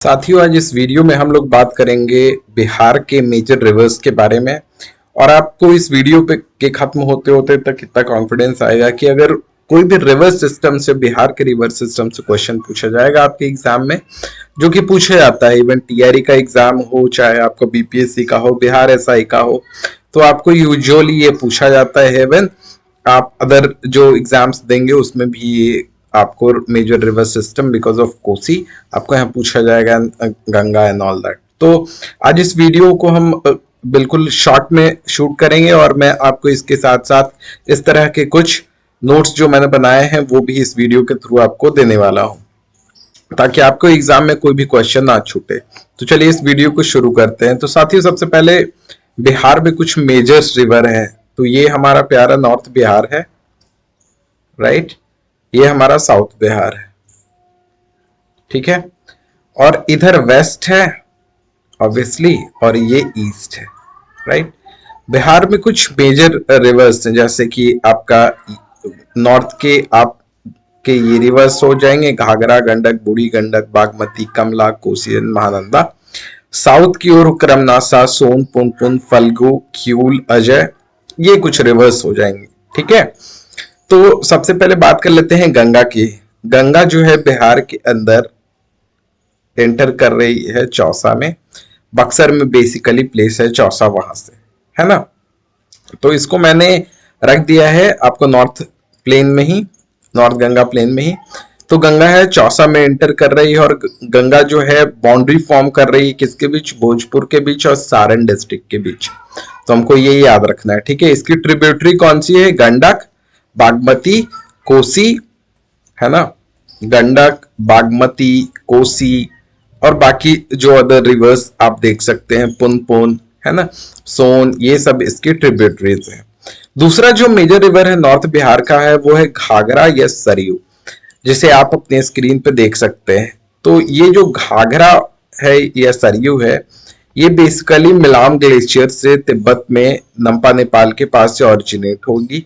साथियों, आज इस वीडियो में हम लोग बात करेंगे बिहार के मेजर रिवर्स के बारे में। और आपको इस वीडियो पे के खत्म होते होते तक इतना कॉन्फिडेंस आएगा कि अगर कोई भी रिवर सिस्टम से, बिहार के रिवर सिस्टम से क्वेश्चन पूछा जाएगा आपके एग्जाम में, जो कि पूछा जाता है, इवन टीआरई का एग्जाम हो, चाहे आपका बीपीएससी का हो, बिहार एसआई का हो, तो आपको यूजुअली ये पूछा जाता है। इवन आप अदर जो एग्जाम्स देंगे उसमें भी ये आपको major river system because of Kosi आपको यहाँ पूछा जाएगा, गंगा एंड ऑल दैट। तो आज इस वीडियो को हम बिल्कुल शॉर्ट में शूट करेंगे और मैं आपको इसके साथ साथ इस तरह के कुछ नोट्स जो मैंने बनाए हैं वो भी इस वीडियो के थ्रू आपको देने वाला हूं, ताकि आपको एग्जाम में कोई भी क्वेश्चन ना छूटे। तो चलिए इस वीडियो को शुरू करते हैं। तो साथियों, सबसे पहले बिहार में कुछ मेजर रिवर है। तो ये हमारा प्यारा नॉर्थ बिहार है, राइट। ये हमारा साउथ बिहार है, ठीक है। और इधर वेस्ट है ऑब्वियसली, और ये ईस्ट है, राइट। बिहार में कुछ मेजर रिवर्स हैं, जैसे कि आपका नॉर्थ के आपके ये रिवर्स हो जाएंगे: घाघरा, गंडक, बूढ़ी गंडक, बागमती, कमला, कोसी, महानंदा। साउथ की ओर क्रमनासा, सोन, पुनपुन, फल्गु, क्यूल, अजय, ये कुछ रिवर्स हो जाएंगे, ठीक है। तो सबसे पहले बात कर लेते हैं गंगा की। गंगा जो है बिहार के अंदर एंटर कर रही है चौसा में। बक्सर में बेसिकली प्लेस है चौसा, वहां से, है ना। तो इसको मैंने रख दिया है आपको नॉर्थ प्लेन में ही, नॉर्थ गंगा प्लेन में ही। तो गंगा है चौसा में एंटर कर रही है, और गंगा जो है बाउंड्री फॉर्म कर रही है किसके बीच? भोजपुर के बीच और सारण डिस्ट्रिक्ट के बीच। तो हमको ये याद रखना है, ठीक है। इसकी ट्रिब्यूटरी कौन सी है? गंडक, बागमती, कोसी, है ना। गंडक, बागमती, कोसी और बाकी जो अदर रिवर्स आप देख सकते हैं, पुनपुन, है ना, सोन, ये सब इसकी ट्रिब्यूटरीज हैं। दूसरा जो मेजर रिवर है नॉर्थ बिहार का है वो है घाघरा या सरयू, जिसे आप अपने स्क्रीन पे देख सकते हैं। तो ये जो घाघरा है या सरयू है, ये बेसिकली मिलाम ग्लेशियर से तिब्बत में नम्पा नेपाल के पास से ऑरिजिनेट होगी,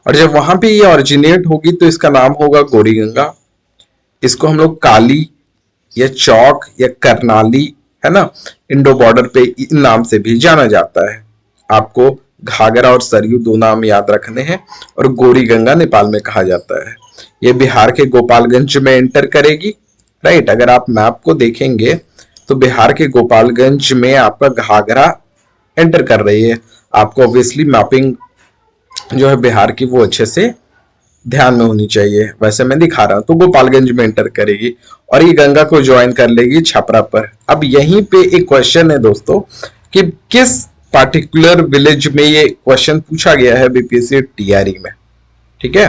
और जब वहां पे ये ऑरिजिनेट होगी तो इसका नाम होगा गौरी गंगा। इसको हम लोग काली या चौक या करनाली, है ना, इंडो बॉर्डर पे इन नाम से भी जाना जाता है। आपको घाघरा और सरयू दो नाम याद रखने हैं, और गौरी गंगा नेपाल में कहा जाता है। ये बिहार के गोपालगंज में एंटर करेगी, राइट। अगर आप मैप को देखेंगे तो बिहार के गोपालगंज में आपका घाघरा एंटर कर रही है। आपको ऑब्वियसली मैपिंग जो है बिहार की वो अच्छे से ध्यान में होनी चाहिए, वैसे मैं दिखा रहा हूं। तो गोपालगंज में एंटर करेगी और ये गंगा को ज्वाइन कर लेगी छपरा पर। अब यहीं पे एक क्वेश्चन है दोस्तों कि किस पार्टिकुलर विलेज में ये क्वेश्चन पूछा गया है बीपीएससी टीआरई में, ठीक है।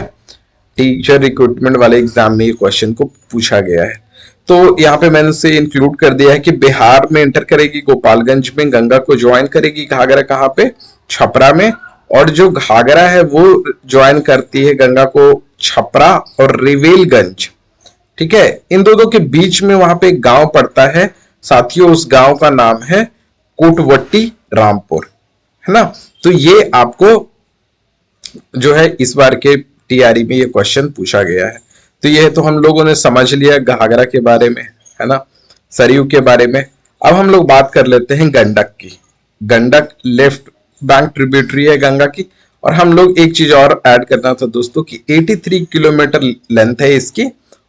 टीचर रिक्रूटमेंट वाले एग्जाम में ये क्वेश्चन को पूछा गया है। तो यहाँ पे मैंने उसे इंक्लूड कर दिया है कि बिहार में एंटर करेगी, गोपालगंज में गंगा को ज्वाइन करेगी। घाघरा कहाँ पे? छपरा में। और जो घाघरा है वो ज्वाइन करती है गंगा को छपरा और रिवेलगंज, ठीक है। इन दोनों के बीच में वहां पे एक गांव पड़ता है साथियों, उस गांव का नाम है कोटवट्टी रामपुर, है ना। तो ये आपको जो है इस बार के टीआरई में ये क्वेश्चन पूछा गया है। तो ये तो हम लोगों ने समझ लिया घाघरा के बारे में, है ना, सरयू के बारे में। अब हम लोग बात कर लेते हैं गंडक की। गंडक लेफ्ट बैंक ट्रिब्यूटरी है गंगा की। और हम लोग एक चीज और ऐड करना था दोस्तों कि 83 किलोमीटर लेंथ है इसकी,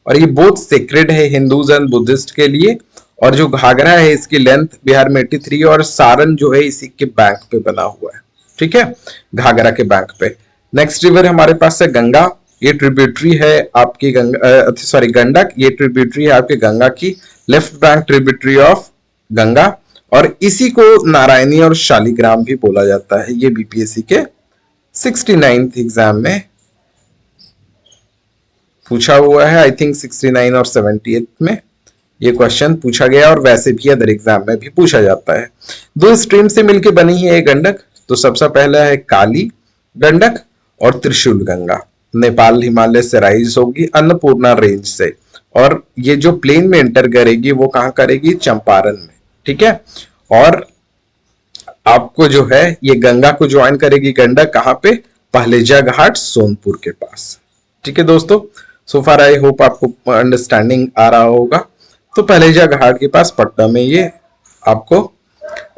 और ये बहुत सेक्रेड है हिंदूज एंड बुद्धिस्ट के लिए। और जो घाघरा है इसकी लेंथ बिहार में 83, और सारण जो है इसी के बैंक पे बना हुआ है, ठीक है, घाघरा के बैंक पे। नेक्स्ट रिवर हमारे पास है गंगा। ये ट्रिब्यूटरी है आपकी गंडक, ये ट्रिब्यूटरी है आपके गंगा की, left bank tributary of Ganga. और इसी को नारायणी और शालिग्राम भी बोला जाता है। ये बीपीएससी के 69th एग्जाम में पूछा हुआ है, आई थिंक 69 और 70th में ये क्वेश्चन पूछा गया, और वैसे भी अदर एग्जाम में भी पूछा जाता है। दो स्ट्रीम से मिलकर बनी है ये गंडक। तो सबसे पहला है काली गंडक और त्रिशूल गंगा। नेपाल हिमालय से राइज होगी अन्नपूर्णा रेंज से, और ये जो प्लेन में एंटर करेगी वो कहां करेगी? चंपारण में, ठीक है। और आपको जो है ये गंगा को ज्वाइन करेगी गंडक कहां पे? पहलेजा घाट सोनपुर के पास, ठीक है दोस्तों। सो फार आई होप आपको अंडरस्टैंडिंग आ रहा होगा। तो पहलेजा घाट के पास पटना में ये आपको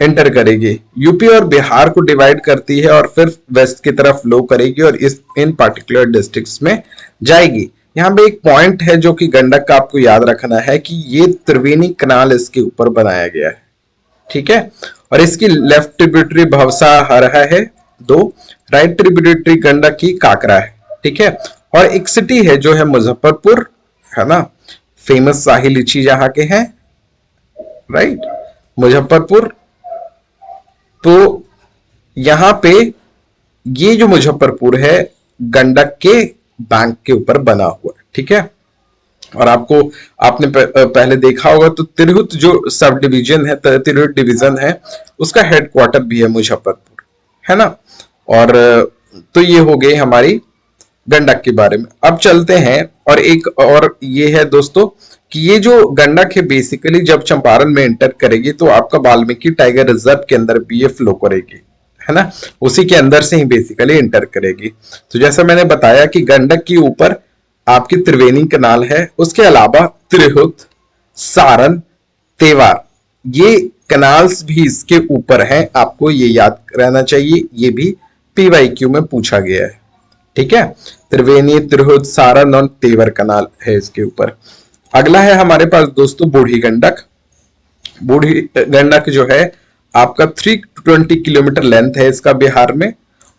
एंटर करेगी। यूपी और बिहार को डिवाइड करती है और फिर वेस्ट की तरफ फ्लो करेगी और इस इन पार्टिकुलर डिस्ट्रिक्ट्स में जाएगी। यहाँ पे एक पॉइंट है जो कि गंडक का आपको याद रखना है कि ये त्रिवेणी कनाल इसके ऊपर बनाया गया है, ठीक है। और इसकी लेफ्ट ट्रिब्यूटरी भवसा हरहा है 2, राइट ट्रिब्यूटरी गंडक की काकरा है, ठीक है। और एक सिटी है जो है मुजफ्फरपुर, है ना, फेमस शाही लीची जहां के हैं, राइट, मुजफ्फरपुर। तो यहां पे ये जो मुजफ्फरपुर है गंडक के बैंक के ऊपर बना हुआ है, ठीक है। और आपने पहले देखा होगा तो तिरहुत जो सब डिवीजन है, तिरहुत डिवीजन है, उसका हेडक्वार्टर भी है मुजफ्फरपुर, है ना। और तो ये हो गई हमारी गंडक के बारे में। अब चलते हैं और एक और ये है दोस्तों कि ये जो गंडक है बेसिकली जब चंपारण में एंटर करेगी तो आपका वाल्मीकि टाइगर रिजर्व के अंदर भी ये फ्लो करेगी, है ना, उसी के अंदर से ही बेसिकली एंटर करेगी। तो जैसा मैंने बताया कि गंडक के ऊपर आपकी त्रिवेणी कनाल है, उसके अलावा तिरहुत, सारण, तेवार, ये कनाल्स भी इसके ऊपर हैं, आपको ये याद रहना चाहिए, ये भी पीवाईक्यू में पूछा गया है, ठीक है। त्रिवेणी, तिरहुत, सारण और तेवर कनाल है इसके ऊपर। अगला है हमारे पास दोस्तों बूढ़ी गंडक। बूढ़ी गंडक जो है आपका 320 किलोमीटर लेंथ है इसका बिहार में,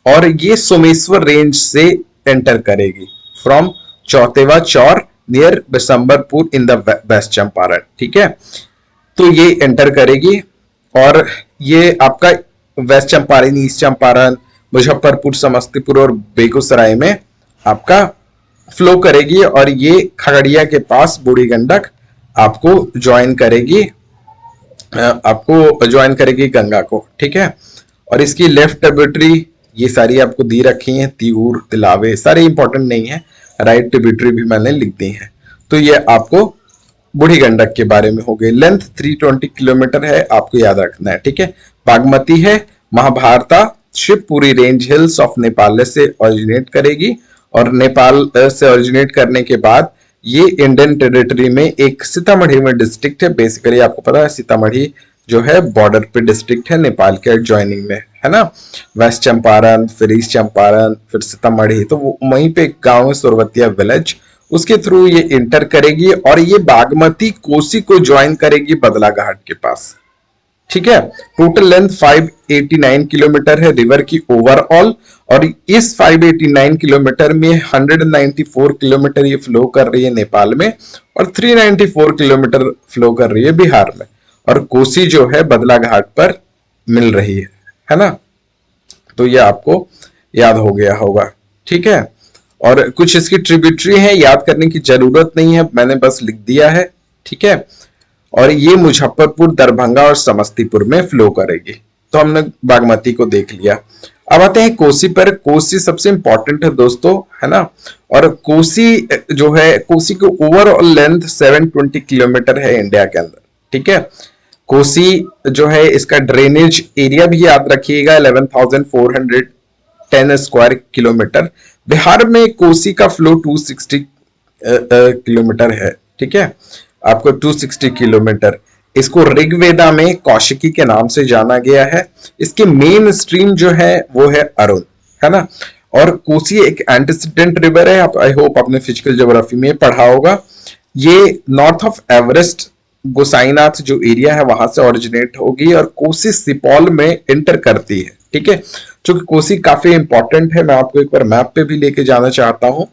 और ये सोमेश्वर रेंज से एंटर करेगी from Chautewa Chaur near Bishambharpur in the west Champaran, ठीक है। तो ये एंटर करेगी और ये आपका वेस्ट चंपारण, ईस्ट चंपारण, मुजफ्फरपुर, समस्तीपुर और बेगूसराय में आपका फ्लो करेगी और ये खगड़िया के पास बूढ़ी गंडक आपको ज्वाइन करेगी गंगा को, ठीक है। और इसकी लेफ्ट ट्रिब्यूटरी ये सारी आपको दी रखी हैं, तिऊर, तिलावे, सारे इंपॉर्टेंट नहीं है, राइट ट्रिब्यूटरी भी मैंने लिख दी है। तो ये आपको बूढ़ी गंडक के बारे में हो गई। लेंथ 320 किलोमीटर है, आपको याद रखना है, ठीक है। बागमती है, Mahabharata Shivpuri range hills of Nepal से ओरिजिनेट करेगी और नेपाल से ओरिजिनेट करने के बाद ये इंडियन टेरिटरी में एक सीतामढ़ी में डिस्ट्रिक्ट है। बेसिकली आपको पता है सीतामढ़ी जो है बॉर्डर पे डिस्ट्रिक्ट है नेपाल के ज्वाइनिंग में, है ना। वेस्ट चंपारण, फिर ईस्ट चंपारण, फिर सीतामढ़ी, तो वहीं पे एक गांव है सुरवतिया विलेज, उसके थ्रू ये इंटर करेगी और ये बागमती कोसी को ज्वाइन करेगी बदला घाट के पास, ठीक है। टोटल लेंथ 589 किलोमीटर है रिवर की ओवरऑल, और इस 589 किलोमीटर में 194 किलोमीटर ये फ्लो कर रही है नेपाल में और 394 किलोमीटर फ्लो कर रही है बिहार में, और कोसी जो है बदला घाट पर मिल रही है ना। तो ये आपको याद हो गया होगा, ठीक है। और कुछ इसकी ट्रिब्यूटरी है, याद करने की जरूरत नहीं है, मैंने बस लिख दिया है, ठीक है। और ये मुजफ्फरपुर, दरभंगा और समस्तीपुर में फ्लो करेगी। तो हमने बागमती को देख लिया। अब आते हैं कोसी पर। कोसी सबसे इंपॉर्टेंट है दोस्तों, है ना। और कोसी जो है, कोसी की ओवरऑल लेंथ 720 किलोमीटर है इंडिया के अंदर, ठीक है। कोसी जो है इसका ड्रेनेज एरिया भी याद रखिएगा 11,410 स्क्वायर किलोमीटर। बिहार में कोसी का फ्लो 260 किलोमीटर है, ठीक है, आपको 260 किलोमीटर। इसको ऋग्वेदा में कौशिकी के नाम से जाना गया है। इसके मेन स्ट्रीम जो है वो है अरुण, है ना। और कोसी एक एंटीसीडेंट रिवर है, आप आई होप आपने फिजिकल ज्योग्राफी में पढ़ा होगा। ये नॉर्थ ऑफ एवरेस्ट गोसाईनाथ जो एरिया है वहां से ओरिजिनेट होगी और कोसी सिपौल में एंटर करती है, ठीक है। चूंकि कोसी काफी इंपॉर्टेंट है, मैं आपको एक बार मैप पे भी लेके जाना चाहता हूं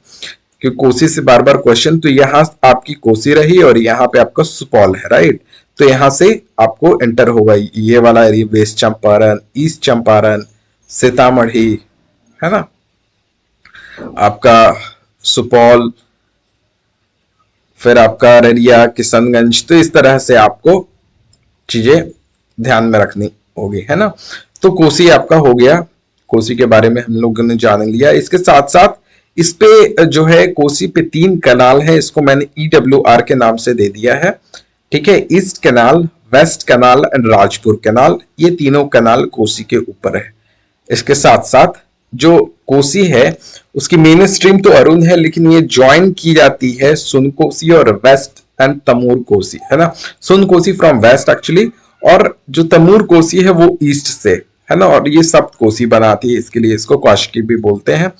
कि कोसी से बार बार क्वेश्चन, तो यहाँ आपकी कोसी रही और यहाँ पे आपका सुपौल है, राइट। तो यहां से आपको एंटर होगा ये वाला area, west Champaran, east Champaran, Sitamarhi, है ना, आपका सुपौल, फिर आपका अररिया, किशनगंज। तो इस तरह से आपको चीजें ध्यान में रखनी होगी, है ना। तो कोसी आपका हो गया, कोसी के बारे में हम लोगों ने जान लिया। इसके साथ साथ इस पे जो है कोसी पे 3 कनाल है, इसको मैंने EWR के नाम से दे दिया है, ठीक है। East canal, west canal and Rajpur canal, ये तीनों कनाल कोसी के ऊपर है। इसके साथ साथ जो कोसी है उसकी मेन स्ट्रीम तो अरुण है, लेकिन ये ज्वाइन की जाती है सुनकोसी और वेस्ट एंड तमूर कोसी, है ना। सोन कोसी फ्रॉम वेस्ट एक्चुअली, और जो तमूर कोसी है वो ईस्ट से, है ना। और ये सप्त कोसी बनाती है, इसके लिए इसको कौशिकी भी बोलते हैं,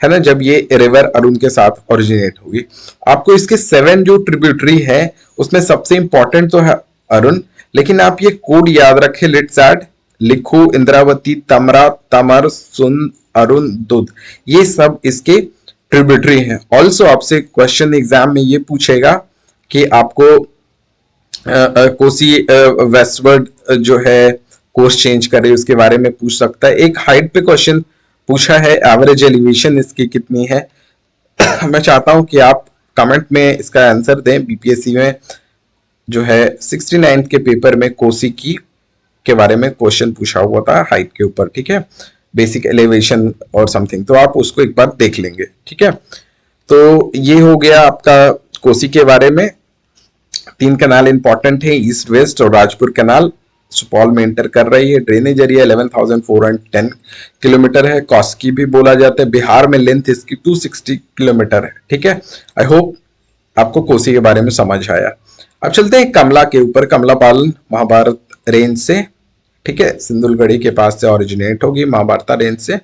है ना। जब ये रिवर अरुण के साथ ओरिजिनेट होगी, आपको इसके 7 जो ट्रिब्यूटरी है उसमें सबसे इंपॉर्टेंट तो है अरुण, लेकिन आप ये कोड याद रखें, लेट्स ऐड, लिखो इंद्रावती, तमरा, तमर, सुन, अरुण, दुध, ये सब इसके ट्रिब्यूटरी हैं। ऑल्सो आपसे क्वेश्चन एग्जाम में ये पूछेगा कि आपको कोसी वेस्टवर्ड जो है कोर्स चेंज करे उसके बारे में पूछ सकता है। एक हाइट पे क्वेश्चन पूछा है, एवरेज एलिवेशन इसकी कितनी है। मैं चाहता हूं कि आप कमेंट में इसका आंसर दें। बीपीएससी में जो है 69 के पेपर में कोसी की के बारे में क्वेश्चन पूछा हुआ था हाइट के ऊपर, ठीक है, बेसिक एलिवेशन और समथिंग, तो आप उसको एक बार देख लेंगे, ठीक है। तो ये हो गया आपका कोसी के बारे में। 3 कैनाल इंपॉर्टेंट है, ईस्ट वेस्ट और राजपुर कैनाल सुपौल में एंटर कर रही है। ड्रेनेज एरिया 11,410 किलोमीटर है। कौशिकी भी बोला जाता है। बिहार में लेंथ इसकी 260 किलोमीटर है, ठीक है। आई होप आपको कोसी के बारे में समझ आया। अब चलते हैं कमला के ऊपर। कमला पालन महाभारत रेंज से, ठीक है, सिंधुलगढ़ी के पास से ओरिजिनेट होगी, महाभारत रेंज से।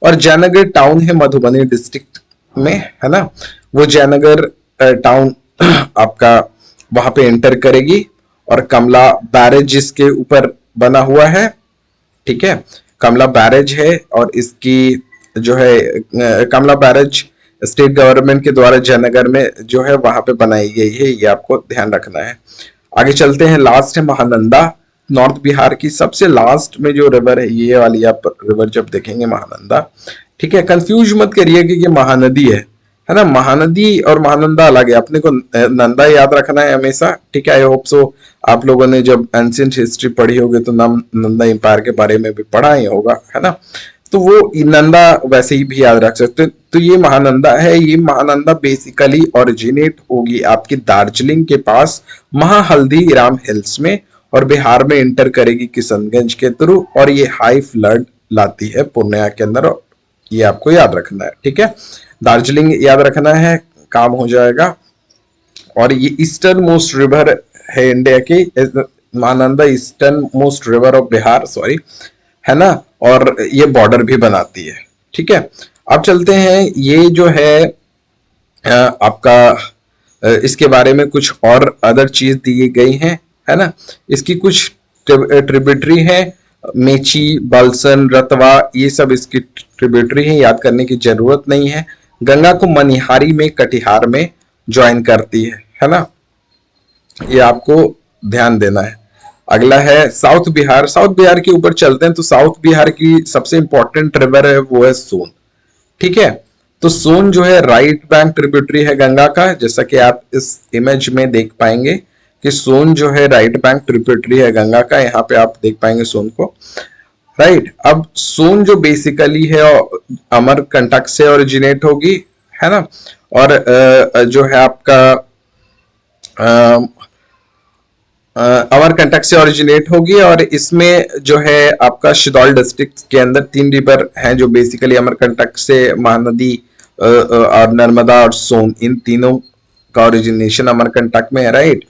और जयनगर टाउन है मधुबनी डिस्ट्रिक्ट में, है ना। वो जयनगर टाउन आपका वहां पे एंटर करेगी, और कमला बैरेज जिसके ऊपर बना हुआ है, ठीक है, कमला बैरेज है। और इसकी जो है कमला बैरेज स्टेट गवर्नमेंट के द्वारा जयनगर में जो है वहां पे बनाई गई है, ये आपको ध्यान रखना है। आगे चलते हैं, लास्ट है महानंदा, नॉर्थ बिहार की सबसे लास्ट में जो रिवर है, ये वाली आप रिवर जब देखेंगे महानंदा, ठीक है। कंफ्यूज मत करिए कि ये महानदी है ना। महानदी और महानंदा अलग है, अपने को नंदा याद रखना है हमेशा, ठीक है। आई होप सो आप लोगों ने जब एंशिएंट हिस्ट्री पढ़ी होगी तो नंदा एम्पायर के बारे में भी पढ़ा ही होगा, है ना। तो वो नंदा वैसे ही भी याद रख सकते हैं। तो ये महानंदा है, ये महानंदा बेसिकली ओरिजिनेट होगी आपकी दार्जिलिंग के पास महाहल्दी राम हिल्स में, और बिहार में एंटर करेगी किशनगंज के थ्रू, और ये हाई फ्लड लाती है पूर्णिया के अंदर। ये आपको याद रखना है, ठीक है। दार्जिलिंग याद रखना है, काम हो जाएगा। और ये ईस्टर्न मोस्ट रिवर है इंडिया की, Mahananda eastern most river of Bihar, sorry, है ना। और ये बॉर्डर भी बनाती है, ठीक है। अब चलते हैं, ये जो है आपका इसके बारे में कुछ और अदर चीज दी गई है ना। इसकी कुछ ट्रिब्यूटरी है, मेची, बलसन, रतवा, ये सब इसकी ट्रिब्यूटरी है, याद करने की जरूरत नहीं है। गंगा को मनिहारी में कटिहार में ज्वाइन करती है ना, ये आपको ध्यान देना है। अगला है साउथ बिहार। साउथ बिहार के ऊपर चलते हैं, तो साउथ बिहार की सबसे इंपॉर्टेंट रिवर है वो है सोन, ठीक है। तो सोन जो है राइट बैंक ट्रिब्यूटरी है गंगा का, जैसा कि आप इस इमेज में देख पाएंगे कि सोन जो है राइट बैंक ट्रिब्यूटरी है गंगा का, यहाँ पे आप देख पाएंगे सोन को, राइट। अब सोन जो बेसिकली है अमरकंटक से ओरिजिनेट होगी, है ना। और जो है आपका अमरकंटक से ओरिजिनेट होगी, और इसमें जो है आपका शिदौल डिस्ट्रिक्ट के अंदर 3 रिवर हैं जो बेसिकली अमरकंटक से, महानदी और नर्मदा और सोन, इन तीनों का ओरिजिनेशन अमरकंटक में है, राइट।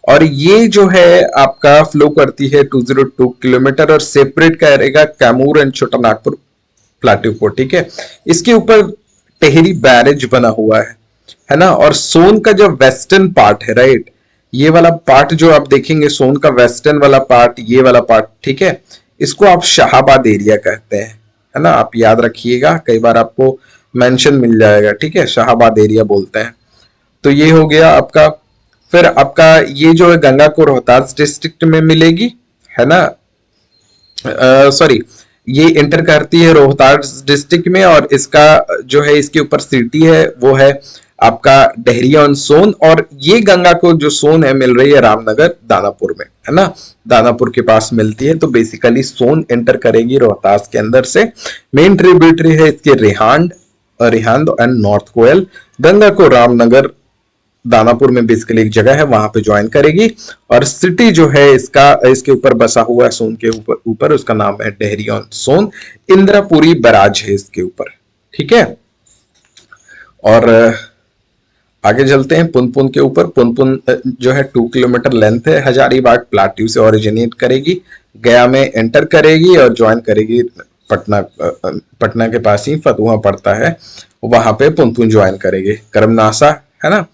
और ये जो है आपका फ्लो करती है 202 किलोमीटर, और सेपरेट करेगा कैमूर एंड छोटा नागपुर प्लाटू को, ठीक है। इसके ऊपर टेहरी बैरेज बना हुआ है ना। और सोन का जो वेस्टर्न पार्ट है, राइट, ये वाला पार्ट जो आप देखेंगे सोन का वेस्टर्न वाला पार्ट, ये वाला पार्ट, ठीक है, इसको आप शाहाबाद एरिया कहते हैं, है ना। आप याद रखिएगा, कई बार आपको मेंशन मिल जाएगा, ठीक है, शाहाबाद एरिया बोलते हैं। तो ये हो गया आपका। फिर आपका ये जो है गंगा को रोहतास डिस्ट्रिक्ट में मिलेगी, है ना, सॉरी, ये एंटर करती है रोहतास डिस्ट्रिक्ट में, और इसका जो है इसके ऊपर सिटी है वो है आपका डेहरी ऑन सोन। और ये गंगा को जो सोन है मिल रही है रामनगर दानापुर में, है ना, दानापुर के पास मिलती है। तो बेसिकली सोन एंटर करेगी रोहतास के अंदर से। मेन ट्रिब्यूटरी है इसके रिहांद एंड नॉर्थ कोयल। गंगा को रामनगर दानापुर में बेसिकली एक जगह है वहां पे ज्वाइन करेगी, और सिटी जो है इसके ऊपर बसा हुआ है सोन के ऊपर उसका नाम है डेहरी ऑन सोन। इंद्रापुरी बैराज है इसके ऊपर, ठीक है। और आगे चलते हैं पुनपुन के ऊपर। पुनपुन जो है 2 किलोमीटर लेंथ है, हजारीबाग प्लाट्यू से ओरिजिनेट करेगी, गया में एंटर करेगी और ज्वाइन करेगी पटना। पटना के पास ही फतुहा पड़ता है, वहां पे पुनपुन ज्वाइन करेगी। करमनासा है ना।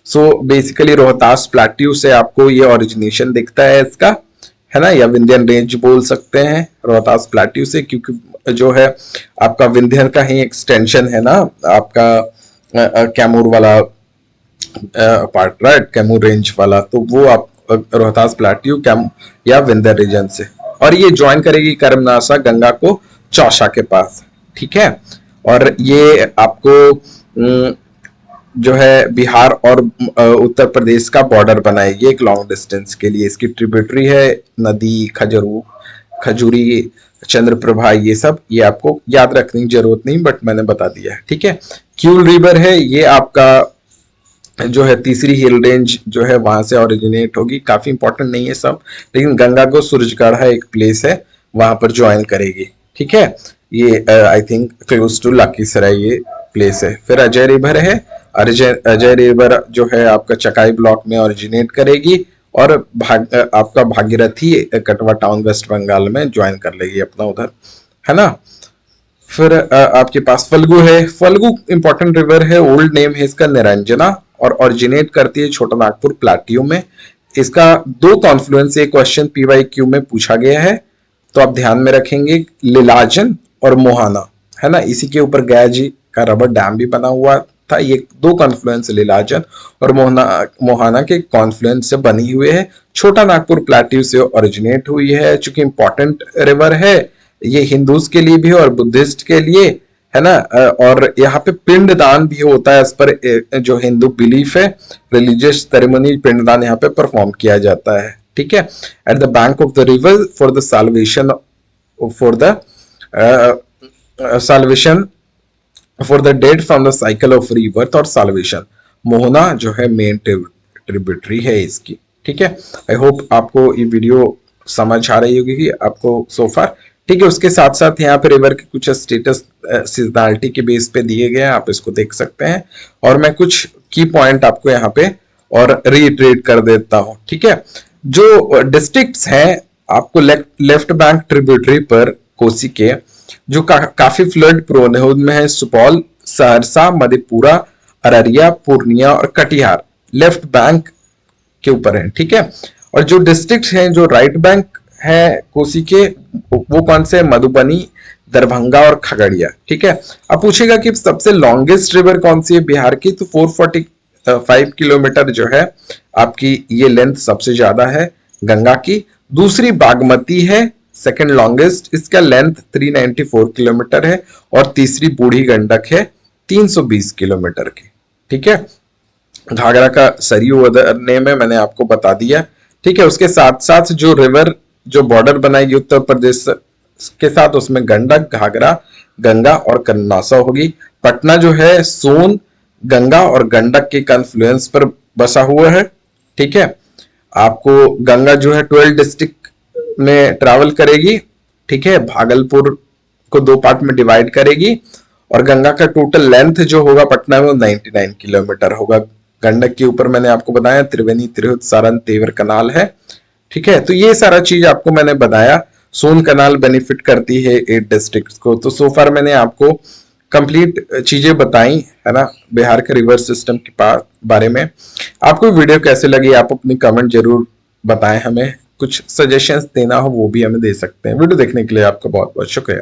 सो बेसिकली रोहतास प्लाट्यू से आपको ये ओरिजिनेशन दिखता है इसका, है ना, या विंध्यन रेंज बोल सकते हैं रोहतास प्लाट्यू से, क्योंकि जो है आपका विंध्यन का ही एक्सटेंशन है ना आपका कैमूर वाला पार्ट, राइट, कैमूर रेंज वाला, तो वो आप रोहतास प्लाट्यू कैम या विंध्य रीजन से। और ये ज्वाइन करेगी करमनासा गंगा को चौसा के पास, ठीक है। और ये आपको जो है बिहार और उत्तर प्रदेश का बॉर्डर बनाएगी एक लॉन्ग डिस्टेंस के लिए। इसकी ट्रिब्यूटरी है नदी खजूरी, चंद्रप्रभा, ये सब ये आपको याद रखने की जरूरत नहीं, बट मैंने बता दिया है, ठीक है। क्यूल रिवर है, ये आपका जो है तीसरी हिल रेंज जो है वहां से ओरिजिनेट होगी। काफी इंपॉर्टेंट नहीं है सब, लेकिन गंगा को सूरजगढ़ा एक प्लेस है वहां पर ज्वाइन करेगी, ठीक है। ये I think close to Lakhisarai ये प्लेस है। फिर अजय रिवर है, अजय रिवर जो है आपका चकाई ब्लॉक में ओरिजिनेट करेगी और आपका भागीरथी कटवा टाउन वेस्ट बंगाल में ज्वाइन कर लेगी अपना उधर, है ना। फिर आपके पास फल्गु है। फल्गु इंपॉर्टेंट रिवर है, ओल्ड नेम है इसका निरंजना, और ओरिजिनेट करती है छोटा नागपुर प्लाट्यू में। इसका 2 कॉन्फ्लुएंस एक क्वेश्चन PYQ में पूछा गया है, तो आप ध्यान में रखेंगे, लीलाजन और मोहाना, है ना। इसी के ऊपर गया जी का रबर डैम भी बना हुआ था। ये 2 कॉन्फ्लुएंस लीलाजन और मोहाना के कॉन्फ्लुएंस से बनी हुई है, छोटा नागपुर प्लाट्यू से ओरिजिनेट हुई है। चूंकि इंपॉर्टेंट रिवर है, ये हिंदूज के लिए भी और बुद्धिस्ट के लिए, है ना। और यहाँ पे पिंडदान भी होता है, इस पर जो हिंदू बिलीफ है, रिलीजियस सेरेमनी पिंडदान यहाँ पे परफॉर्म किया जाता है, ठीक है। At the bank of the river for the salvation for the dead from the cycle of rebirth और साल्वेशन। मोहना जो है मेन ट्रिब्यूटरी है इसकी, ठीक है। आई होप आपको ये वीडियो समझ आ रही होगी आपको सो फार, ठीक है। उसके साथ साथ यहाँ पे रिवर के कुछ स्टेटस सीजनलिटी के बेस पे दिए गए हैं, आप इसको देख सकते हैं। और मैं कुछ की पॉइंट आपको यहाँ पे और रीइटरेट कर देता हूँ, ठीक है। जो डिस्ट्रिक्ट्स हैं आपको लेफ्ट बैंक ट्रिब्यूटरी पर कोसी के जो काफी फ्लड प्रोन है, उनमें है सुपौल, सहरसा, मधेपुरा, अररिया, पूर्णिया और कटिहार लेफ्ट बैंक के ऊपर है, ठीक है। और जो डिस्ट्रिक्ट हैं जो राइट बैंक है कोसी के, वो कौन से, मधुबनी, दरभंगा और खगड़िया, ठीक है। अब पूछेगा कि सबसे लॉन्गेस्ट रिवर कौन सी है बिहार की, तो 445 किलोमीटर जो है आपकी ये लेंथ सबसे ज्यादा है गंगा की। दूसरी बागमती है सेकंड लॉन्गेस्ट, इसका लेंथ 394 किलोमीटर है। और तीसरी बूढ़ी गंडक है 320 किलोमीटर की, ठीक है। घाघरा का सरयू अदर नेम है, मैंने आपको बता दिया, ठीक है। उसके साथ साथ जो रिवर जो बॉर्डर बनाएगी उत्तर प्रदेश के साथ, उसमें गंडक, घाघरा, गंगा और करमनासा होगी। पटना जो है सोन, गंगा और गंडक के कन्फ्लुएंस पर बसा हुआ है, ठीक है। आपको गंगा जो है 12 डिस्ट्रिक्ट में ट्रैवल करेगी, ठीक है। भागलपुर को 2 पार्ट में डिवाइड करेगी और गंगा का टोटल लेंथ जो होगा पटना में 99 किलोमीटर होगा। गंडक के ऊपर मैंने आपको बताया त्रिवेणी, तिरहुत, सारण, तेवर कनाल है, ठीक है। तो ये सारा चीज आपको मैंने बताया। सोन कनाल बेनिफिट करती है 8 डिस्ट्रिक्ट्स को। तो सो फार मैंने आपको कंप्लीट चीजें बताई, है ना, बिहार के रिवर सिस्टम के बारे में। आपको वीडियो कैसे लगी आप अपनी कमेंट जरूर बताएं हमें। कुछ सजेशंस देना हो वो भी हमें दे सकते हैं। वीडियो देखने के लिए आपका बहुत बहुत शुक्रिया।